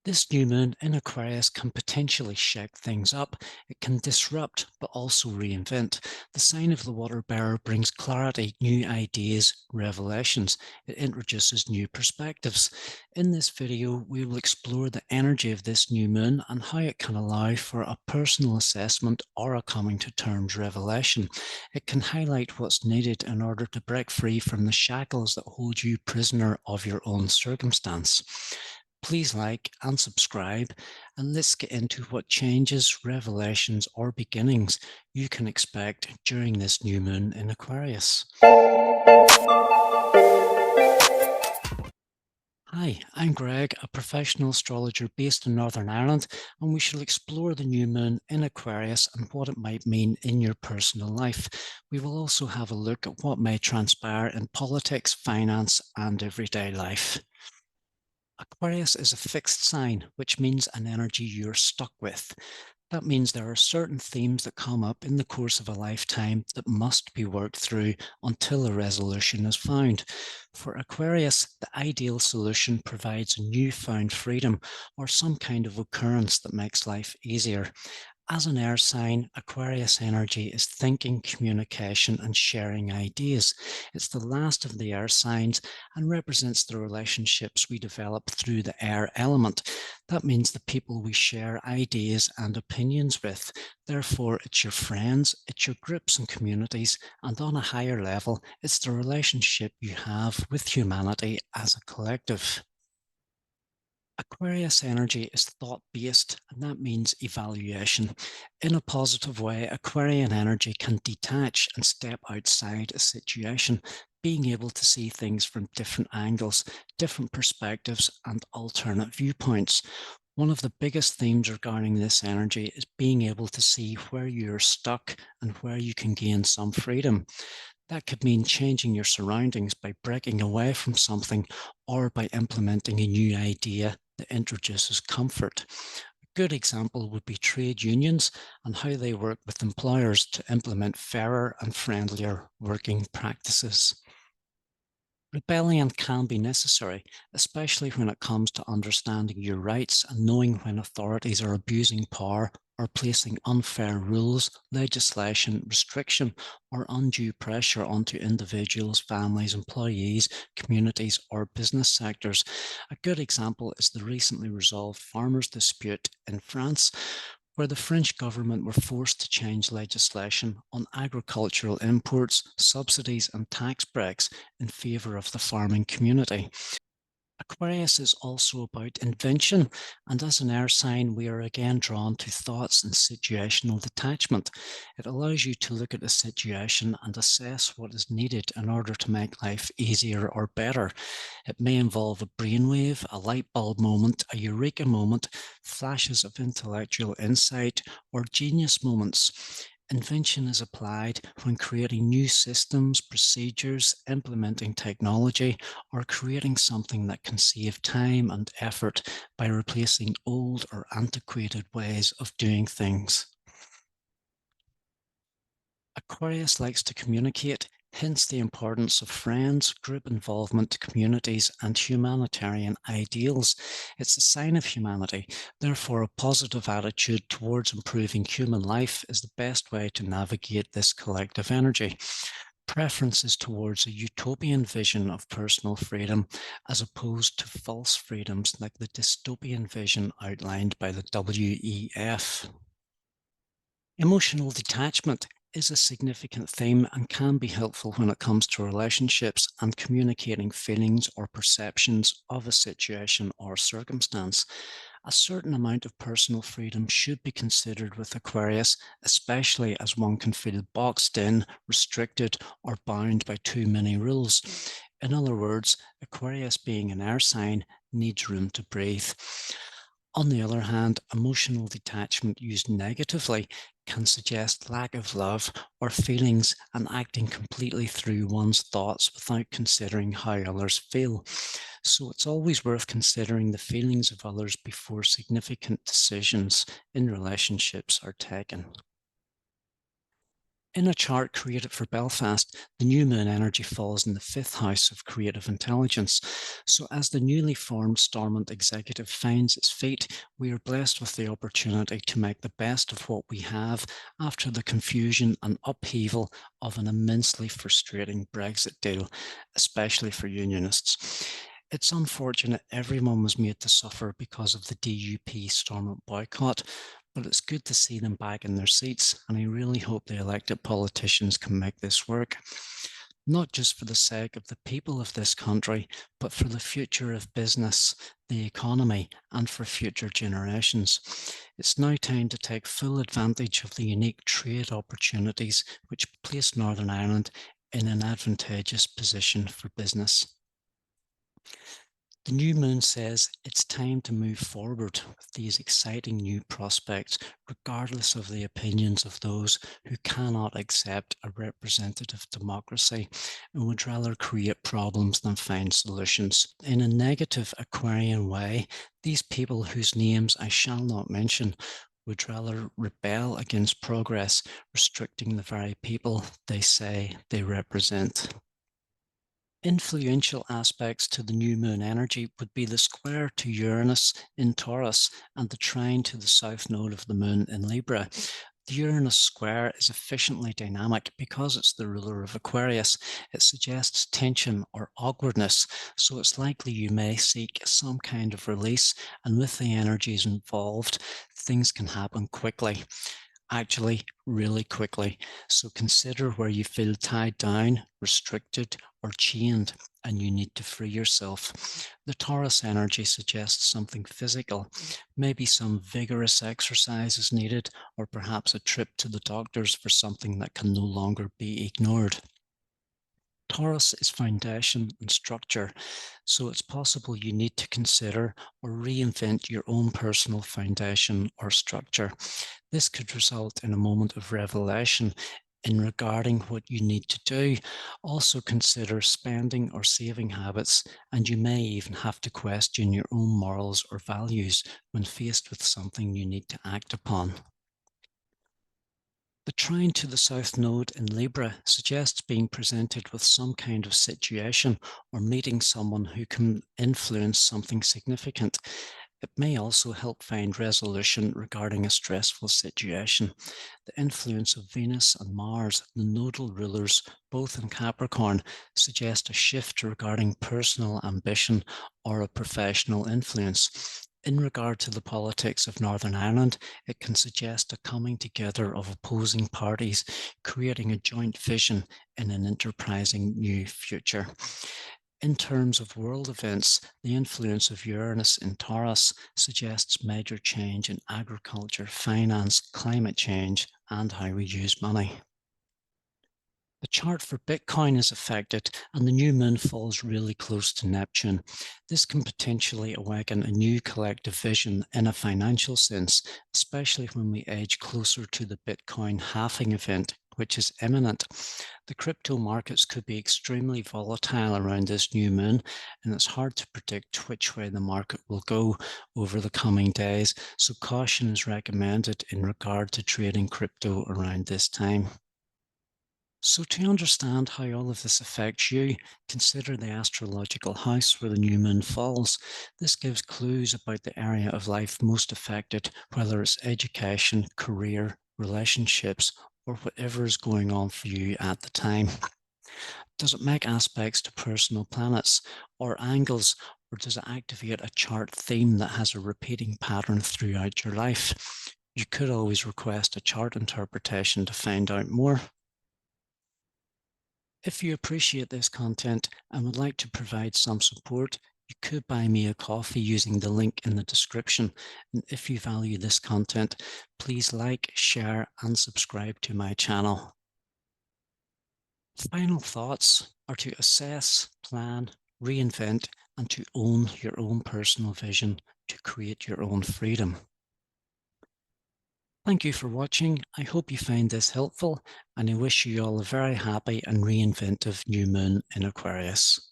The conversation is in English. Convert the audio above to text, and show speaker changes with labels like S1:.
S1: This new moon in Aquarius can potentially shake things up. It can disrupt, but also reinvent. The sign of the water bearer brings clarity, new ideas, revelations. It introduces new perspectives. In this video, we will explore the energy of this new moon and how it can allow for a personal assessment or a coming to terms revelation. It can highlight what's needed in order to break free from the shackles that hold you prisoner of your own circumstance. Please like and subscribe, and let's get into what changes, revelations, or beginnings you can expect during this new moon in Aquarius. Hi, I'm Greg, a professional astrologer based in Northern Ireland, and we shall explore the new moon in Aquarius and what it might mean in your personal life. We will also have a look at what may transpire in politics, finance, and everyday life. Aquarius is a fixed sign, which means an energy you're stuck with. That means there are certain themes that come up in the course of a lifetime that must be worked through until a resolution is found. For Aquarius, the ideal solution provides a newfound freedom or some kind of occurrence that makes life easier. As an air sign, Aquarius energy is thinking, communication, and sharing ideas. It's the last of the air signs and represents the relationships we develop through the air element. That means the people we share ideas and opinions with. Therefore, it's your friends, it's your groups and communities, and on a higher level, it's the relationship you have with humanity as a collective. Aquarius energy is thought-based, and that means evaluation. In a positive way, Aquarian energy can detach and step outside a situation, being able to see things from different angles, different perspectives, and alternate viewpoints. One of the biggest themes regarding this energy is being able to see where you're stuck and where you can gain some freedom. That could mean changing your surroundings by breaking away from something or by implementing a new idea that introduces comfort. A good example would be trade unions and how they work with employers to implement fairer and friendlier working practices. Rebellion can be necessary, especially when it comes to understanding your rights and knowing when authorities are abusing power or placing unfair rules, legislation, restriction, or undue pressure onto individuals, families, employees, communities, or business sectors. A good example is the recently resolved farmers' dispute in France, where the French government were forced to change legislation on agricultural imports, subsidies, and tax breaks in favour of the farming community. Aquarius is also about invention, and as an air sign, we are again drawn to thoughts and situational detachment. It allows you to look at a situation and assess what is needed in order to make life easier or better. It may involve a brainwave, a light bulb moment, a eureka moment, flashes of intellectual insight, or genius moments. Invention is applied when creating new systems, procedures, implementing technology, or creating something that can save time and effort by replacing old or antiquated ways of doing things. Aquarius likes to communicate, hence the importance of friends, group involvement, communities, and humanitarian ideals. It's a sign of humanity. Therefore, a positive attitude towards improving human life is the best way to navigate this collective energy. Preferences towards a utopian vision of personal freedom as opposed to false freedoms like the dystopian vision outlined by the WEF. Emotional detachment is a significant theme and can be helpful when it comes to relationships and communicating feelings or perceptions of a situation or circumstance. A certain amount of personal freedom should be considered with Aquarius, especially as one can feel boxed in, restricted, or bound by too many rules. In other words, Aquarius being an air sign needs room to breathe. On the other hand, emotional detachment used negatively can suggest lack of love or feelings and acting completely through one's thoughts without considering how others feel. So it's always worth considering the feelings of others before significant decisions in relationships are taken. In a chart created for Belfast, the new moon energy falls in the fifth house of creative intelligence. So, as the newly formed Stormont executive finds its feet, we are blessed with the opportunity to make the best of what we have after the confusion and upheaval of an immensely frustrating Brexit deal, especially for unionists. It's unfortunate everyone was made to suffer because of the DUP Stormont boycott, but it's good to see them back in their seats, and I really hope the elected politicians can make this work, not just for the sake of the people of this country, but for the future of business, the economy, and for future generations. It's now time to take full advantage of the unique trade opportunities which place Northern Ireland in an advantageous position for business. The new moon says it's time to move forward with these exciting new prospects, regardless of the opinions of those who cannot accept a representative democracy and would rather create problems than find solutions. In a negative Aquarian way, these people whose names I shall not mention would rather rebel against progress, restricting the very people they say they represent. Influential aspects to the new moon energy would be the square to Uranus in Taurus and the trine to the south node of the moon in Libra. The Uranus square is efficiently dynamic because it's the ruler of Aquarius. It suggests tension or awkwardness, so it's likely you may seek some kind of release, and with the energies involved, things can happen quickly. Actually, really quickly. So consider where you feel tied down, restricted, or chained, and you need to free yourself. The Taurus energy suggests something physical. Maybe some vigorous exercise is needed, or perhaps a trip to the doctors for something that can no longer be ignored. Taurus is foundation and structure, so it's possible you need to consider or reinvent your own personal foundation or structure. This could result in a moment of revelation in regarding what you need to do. Also consider spending or saving habits, and you may even have to question your own morals or values when faced with something you need to act upon. The trine to the south node in Libra suggests being presented with some kind of situation or meeting someone who can influence something significant. It may also help find resolution regarding a stressful situation. The influence of Venus and Mars, the nodal rulers, both in Capricorn, suggest a shift regarding personal ambition or a professional influence. In regard to the politics of Northern Ireland, it can suggest a coming together of opposing parties, creating a joint vision in an enterprising new future. In terms of world events, the influence of Uranus in Taurus suggests major change in agriculture, finance, climate change, and how we use money. The chart for Bitcoin is affected, and the new moon falls really close to Neptune. This can potentially awaken a new collective vision in a financial sense, especially when we edge closer to the Bitcoin halving event, which is imminent. The crypto markets could be extremely volatile around this new moon, and it's hard to predict which way the market will go over the coming days, so caution is recommended in regard to trading crypto around this time. So, to understand how all of this affects you, consider the astrological house where the new moon falls. This gives clues about the area of life most affected, whether it's education, career, relationships, or whatever is going on for you at the time. Does it make aspects to personal planets or angles, or does it activate a chart theme that has a repeating pattern throughout your life? You could always request a chart interpretation to find out more. If you appreciate this content and would like to provide some support, you could buy me a coffee using the link in the description. And if you value this content, please like, share, and subscribe to my channel. Final thoughts are to assess, plan, reinvent, and to own your own personal vision to create your own freedom. Thank you for watching. I hope you find this helpful, and I wish you all a very happy and reinventive new moon in Aquarius.